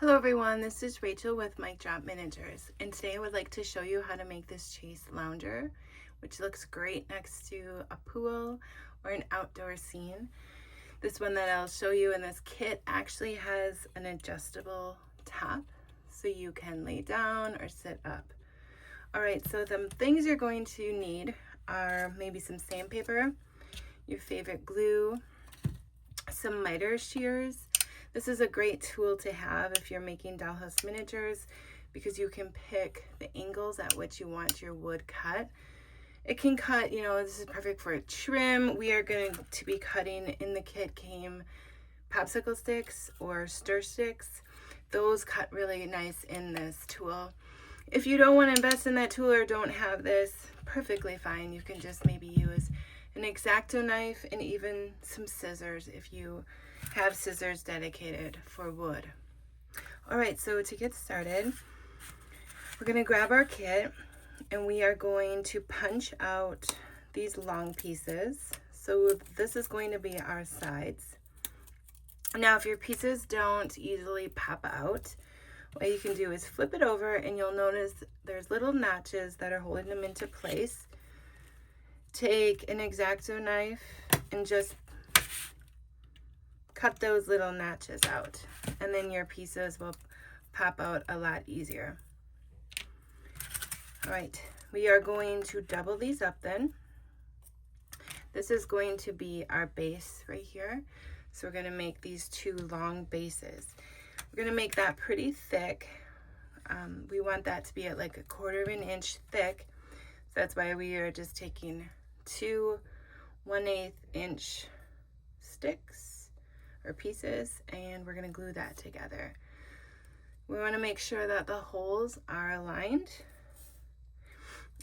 Hello everyone, this is Rachel with Mic Drop Miniatures, and today I would like to show you how to make this Chaise lounger, which looks great next to a pool or an outdoor scene. This one that I'll show you in this kit actually has an adjustable top, so you can lay down or sit up. Alright, so the things you're going to need are maybe some sandpaper, your favorite glue, some miter shears. This is a great tool to have if you're making dollhouse miniatures because you can pick the angles at which you want your wood cut. It can cut, this is perfect for a trim. We are going to be cutting, in the kit came popsicle sticks or stir sticks. Those cut really nice in this tool. If you don't want to invest in that tool or don't have this, perfectly fine. You can just maybe use an X-Acto knife and even some scissors if you have scissors dedicated for wood. Alright, so to get started, we're going to grab our kit and we are going to punch out these long pieces. So this is going to be our sides. Now if your pieces don't easily pop out, what you can do is flip it over and you'll notice there's little notches that are holding them into place. Take an X-Acto knife and just cut those little notches out, and then your pieces will pop out a lot easier. All right, we are going to double these up then. This is going to be our base right here. So we're going to make these two long bases. We're going to make that pretty thick. We want that to be at like 1/4 inch thick. So that's why we are just taking two 1/8 inch sticks or pieces, and we're going to glue that together. We want to make sure that the holes are aligned,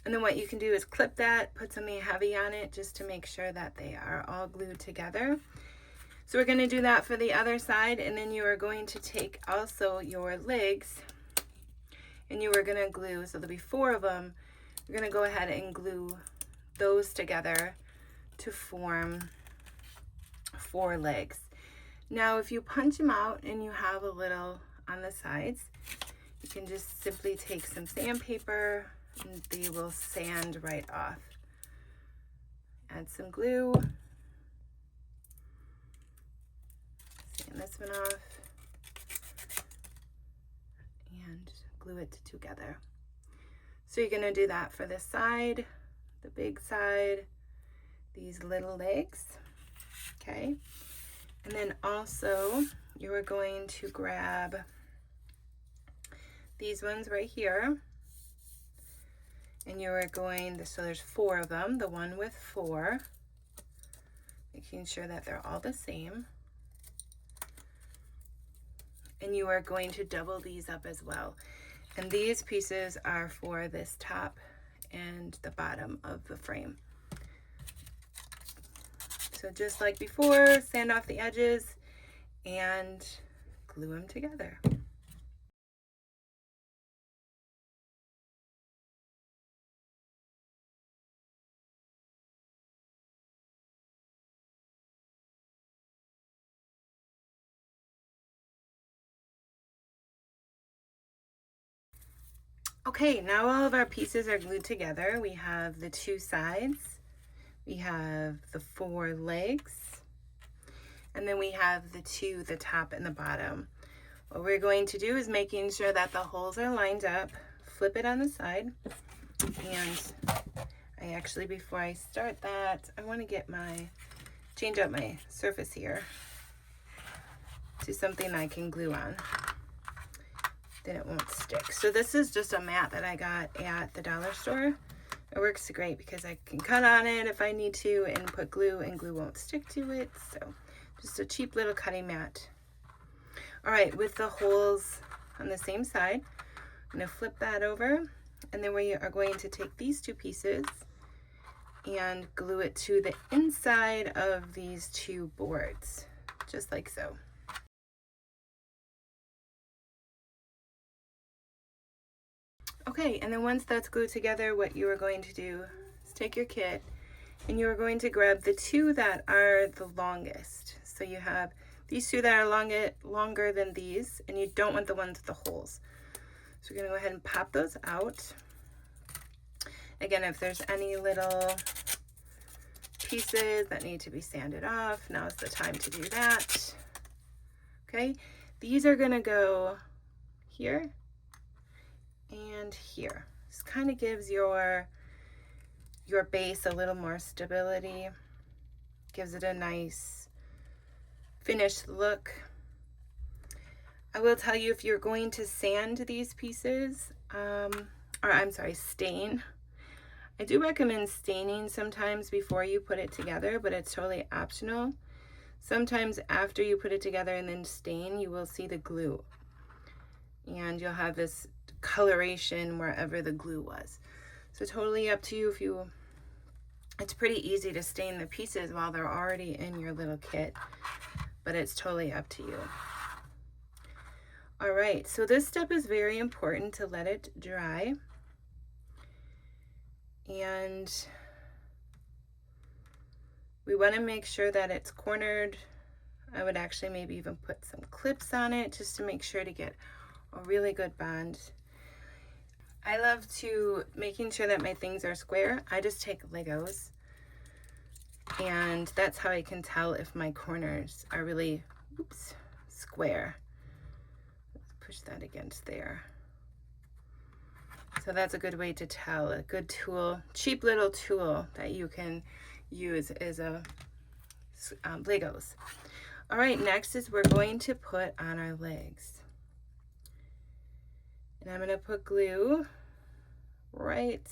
and then what you can do is clip that, put something heavy on it just to make sure that they are all glued together. So we're going to do that for the other side, and then you are going to take also your legs and you are going to glue, so there'll be 4 of them. You're going to go ahead and glue those together to form 4 legs. Now if you punch them out and you have a little on the sides, you can just simply take some sandpaper and they will sand right off. Add some glue, sand this one off, and glue it together. So you're going to do that for this side, the big side, these little legs, okay? And then also you are going to grab these ones right here, and you are going, so there's 4 of them, the one with 4, making sure that they're all the same. And you are going to double these up as well. And these pieces are for this top and the bottom of the frame. So just like before, sand off the edges and glue them together. Okay, now all of our pieces are glued together. We have the 2 sides, we have the 4 legs, and then we have the top and the bottom. What we're going to do is making sure that the holes are lined up, flip it on the side, and I actually, before I start that, I want to change up my surface here to something I can glue on. Then it won't stick. So this is just a mat that I got at the dollar store. It works great because I can cut on it if I need to and put glue, and glue won't stick to it. So just a cheap little cutting mat. All right, with the holes on the same side, I'm going to flip that over, and then we are going to take these 2 pieces and glue it to the inside of these 2 boards, just like so. Okay, and then once that's glued together, what you are going to do is take your kit and you are going to grab the 2 that are the longest. So you have these two that are longer than these, and you don't want the ones with the holes. So we're gonna go ahead and pop those out. Again, if there's any little pieces that need to be sanded off, now's the time to do that. Okay, these are gonna go here and here. This kind of gives your base a little more stability, gives it a nice finished look. I will tell you, if you're going to sand these pieces, stain, I do recommend staining sometimes before you put it together, but it's totally optional. Sometimes after you put it together and then stain, you will see the glue, and you'll have this coloration wherever the glue was. So totally up to you. It's pretty easy to stain the pieces while they're already in your little kit, but it's totally up to you. All right, so this step is very important, to let it dry. And we want to make sure that it's cornered. I would actually maybe even put some clips on it just to make sure to get a really good bond. I love making sure that my things are square. I just take Legos, and that's how I can tell if my corners are really, square. Let's push that against there. So that's a good way to tell. A good tool, cheap little tool that you can use is Legos. All right, next is we're going to put on our legs. And I'm gonna put glue right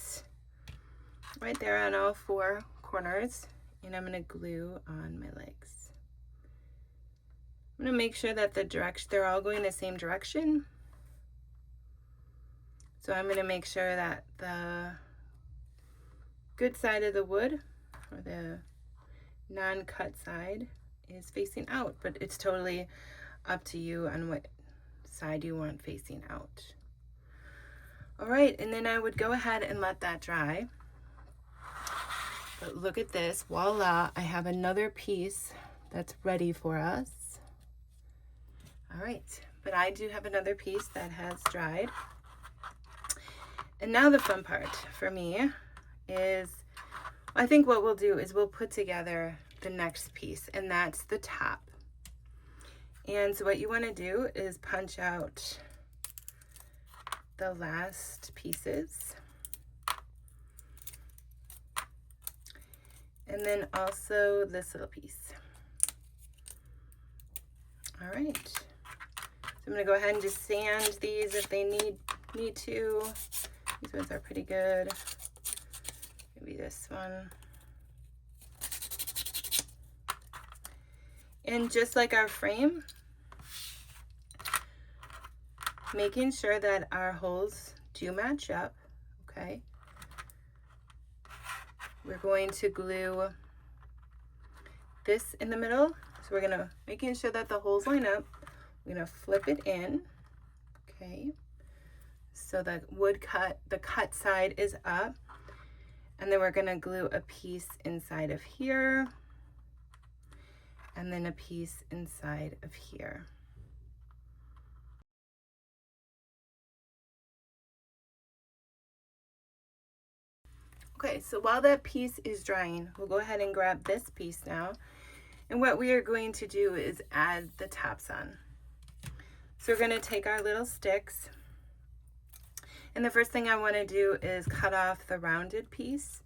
there on all four corners, and I'm gonna glue on my legs. I'm gonna make sure that they're all going the same direction. So I'm going to make sure that the good side of the wood, or the non-cut side, is facing out, but it's totally up to you on what side you want facing out. All right, and then I would go ahead and let that dry. But look at this, voila, I have another piece that's ready for us. All right, but I do have another piece that has dried. And now the fun part for me is, I think what we'll do is we'll put together the next piece, and that's the top. And so what you want to do is punch out the last pieces. And then also this little piece. All right. So I'm going to go ahead and just sand these if they need to. These ones are pretty good. Maybe this one. And just like our frame, making sure that our holes do match up, okay? We're going to glue this in the middle. So we're gonna, making sure that the holes line up, we're gonna flip it in, okay? So the cut side is up, and then we're gonna glue a piece inside of here, and then a piece inside of here. Okay, so while that piece is drying, we'll go ahead and grab this piece now. And what we are going to do is add the tops on. So we're gonna take our little sticks, and the first thing I want to do is cut off the rounded piece.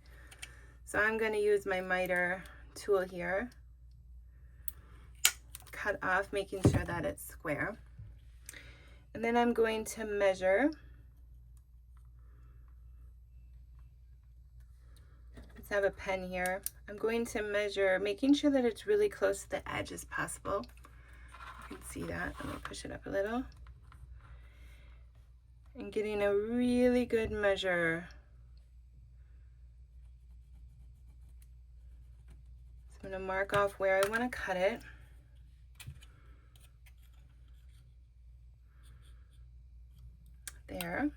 So I'm going to use my miter tool here, cut off, making sure that it's square. And then I'm going to measure. Let's have a pen here. I'm going to measure, making sure that it's really close to the edge as possible. You can see that. Let me push it up a little. And getting a really good measure. So I'm going to mark off where I want to cut it. There.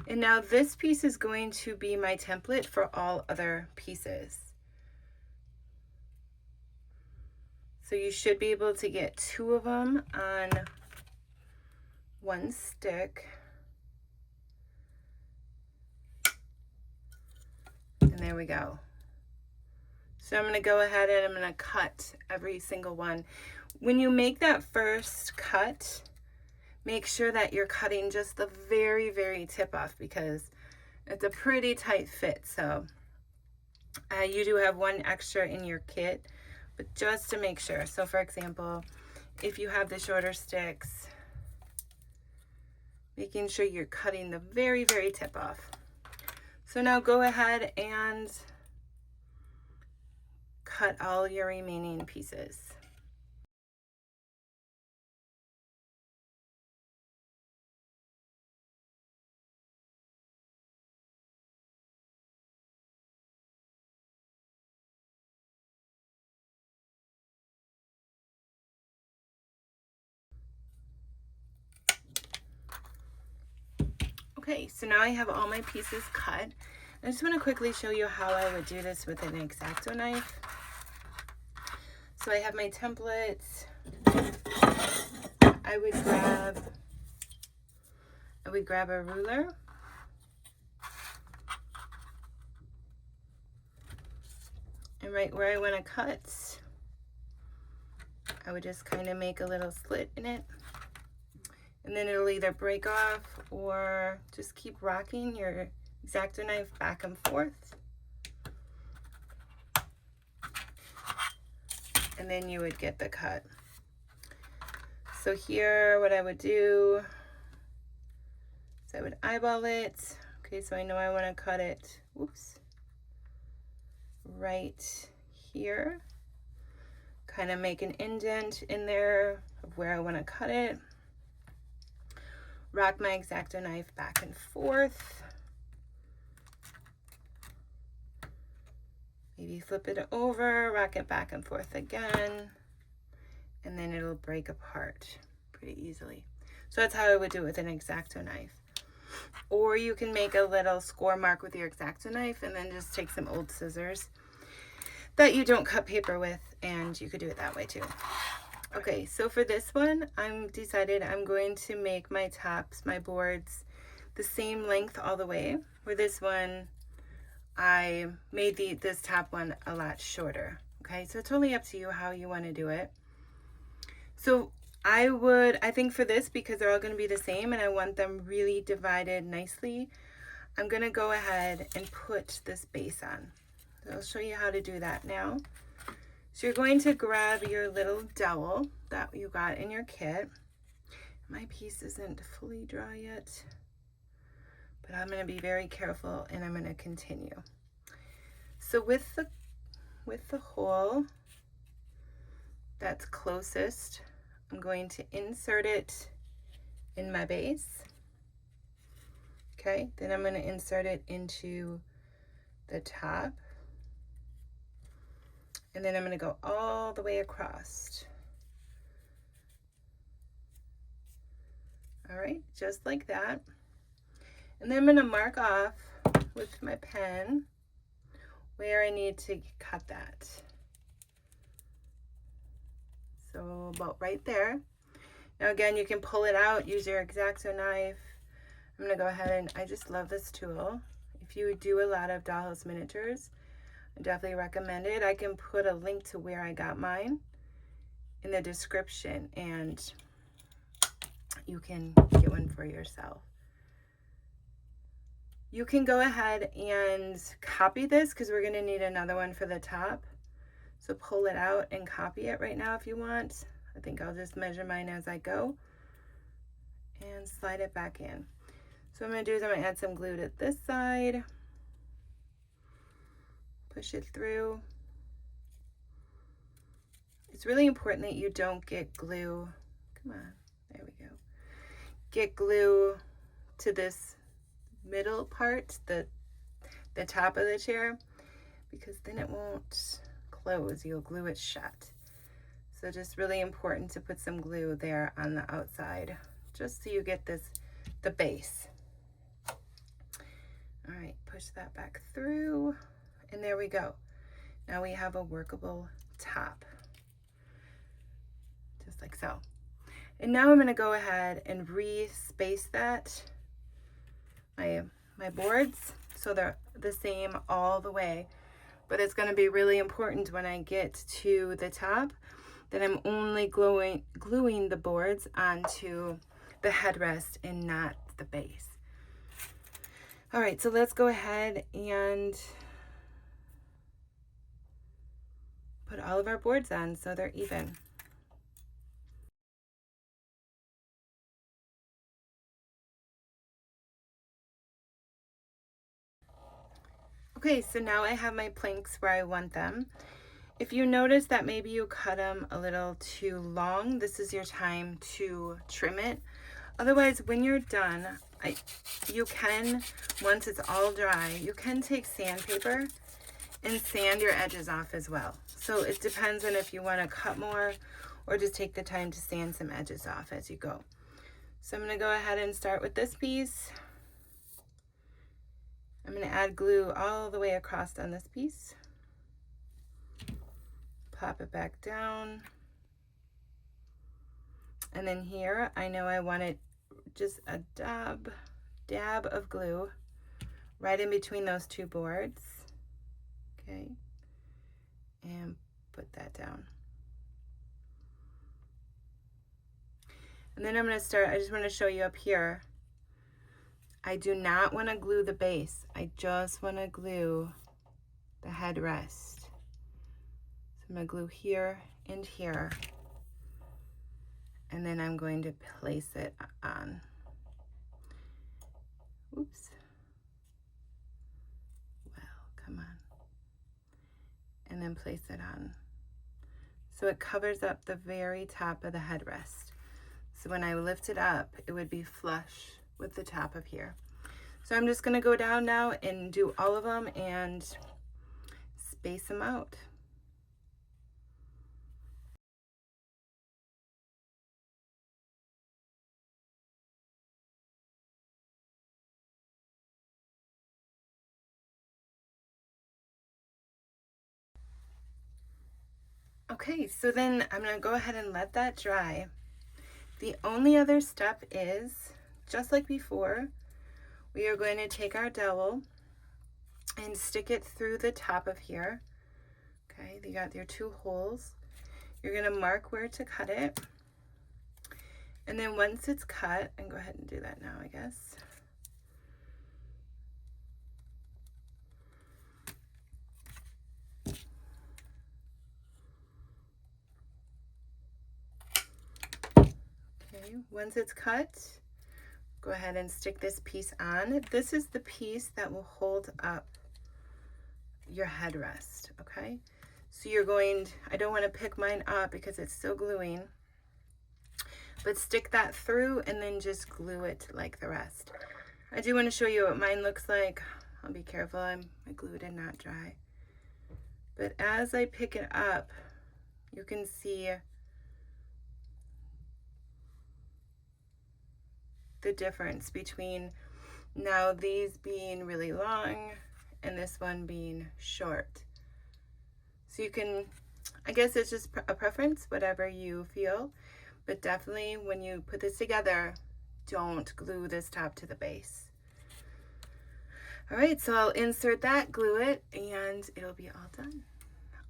And now this piece is going to be my template for all other pieces. So you should be able to get 2 of them on one stick. And there we go. So I'm going to go ahead and I'm going to cut every single one. When you make that first cut, make sure that you're cutting just the very, very tip off, because it's a pretty tight fit. So you do have one extra in your kit, but just to make sure. So for example, if you have the shorter sticks, making sure you're cutting the very, very tip off. So now go ahead and cut all your remaining pieces. Okay, so now I have all my pieces cut. I just want to quickly show you how I would do this with an X-Acto knife. So I have my templates. I would grab a ruler. And right where I want to cut, I would just kind of make a little slit in it. And then it'll either break off or just keep rocking your X-Acto knife back and forth. And then you would get the cut. So here, what I would do is I would eyeball it. Okay, so I know I want to cut it, whoops, right here. Kind of make an indent in there of where I want to cut it. Rock my X-Acto knife back and forth. Maybe flip it over, rock it back and forth again, and then it'll break apart pretty easily. So that's how I would do it with an X-Acto knife. Or you can make a little score mark with your X-Acto knife and then just take some old scissors that you don't cut paper with, and you could do it that way too. Okay, so for this one, I'm going to make my tops, my boards, the same length all the way. For this one, I made this top one a lot shorter. Okay, so it's totally up to you how you want to do it. So I think for this, because they're all going to be the same and I want them really divided nicely, I'm going to go ahead and put this base on. So I'll show you how to do that now. So you're going to grab your little dowel that you got in your kit. My piece isn't fully dry yet, but I'm going to be very careful and I'm going to continue. So with the hole that's closest, I'm going to insert it in my base. Okay, then I'm going to insert it into the top. And then I'm going to go all the way across. All right, just like that. And then I'm going to mark off with my pen where I need to cut that. So about right there. Now again, you can pull it out, use your X-Acto knife. I'm going to go ahead and I just love this tool. If you do a lot of Dollhouse miniatures, I definitely recommend it. I can put a link to where I got mine in the description, and you can get one for yourself. You can go ahead and copy this because we're going to need another one for the top. So pull it out and copy it right now if you want. I think I'll just measure mine as I go and slide it back in. So what I'm going to do is I'm going to add some glue to this side. Push it through. It's really important that you don't get glue. Come on, there we go. Get glue to this middle part, the top of the chair, because then it won't close. You'll glue it shut. So just really important to put some glue there on the outside, just so you get the base. All right, push that back through. And there we go. Now we have a workable top. just like so. And now I'm going to go ahead and re-space that, my boards, so they're the same all the way. But it's going to be really important when I get to the top that I'm only gluing the boards onto the headrest and not the base. All right, so let's go ahead and put all of our boards on so they're even. Okay, so now I have my planks where I want them. If you notice that maybe you cut them a little too long, this is your time to trim it. Otherwise, when you're done, you can, once it's all dry, you can take sandpaper and sand your edges off as well. So it depends on if you want to cut more or just take the time to sand some edges off as you go. So I'm going to go ahead and start with this piece. I'm going to add glue all the way across on this piece. Pop it back down. And then here, I know I wanted just a dab of glue right in between those two boards. Okay. And put that down. And then I'm going to start, I just want to show you up here. I do not want to glue the base. I just want to glue the headrest. So I'm going to glue here and here. And then I'm going to place it on. Oops. Well, come on. And then place it on. So it covers up the very top of the headrest. So when I lift it up, it would be flush with the top of here. So I'm just going to go down now and do all of them and space them out. Okay, so then I'm going to go ahead and let that dry. The only other step is, just like before, we are going to take our dowel and stick it through the top of here. Okay, you got your two holes. You're going to mark where to cut it. And then once it's cut, and go ahead and do that now, I guess. Okay, once it's cut, go ahead and stick this piece on. This is the piece that will hold up your headrest, okay? So you're going, I don't want to pick mine up because it's still gluing, but stick that through and then just glue it like the rest. I do want to show you what mine looks like. I'll be careful, my glue did not dry. But as I pick it up, you can see the difference between now these being really long and this one being short. So you can, I guess it's just a preference, whatever you feel, but definitely when you put this together, don't glue this top to the base. All right, so I'll insert that, glue it, and it'll be all done.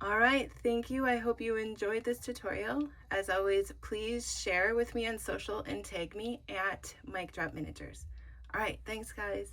All right, thank you. I hope you enjoyed this tutorial. As always, please share with me on social and tag me at Mic Drop Miniatures. All right, thanks guys.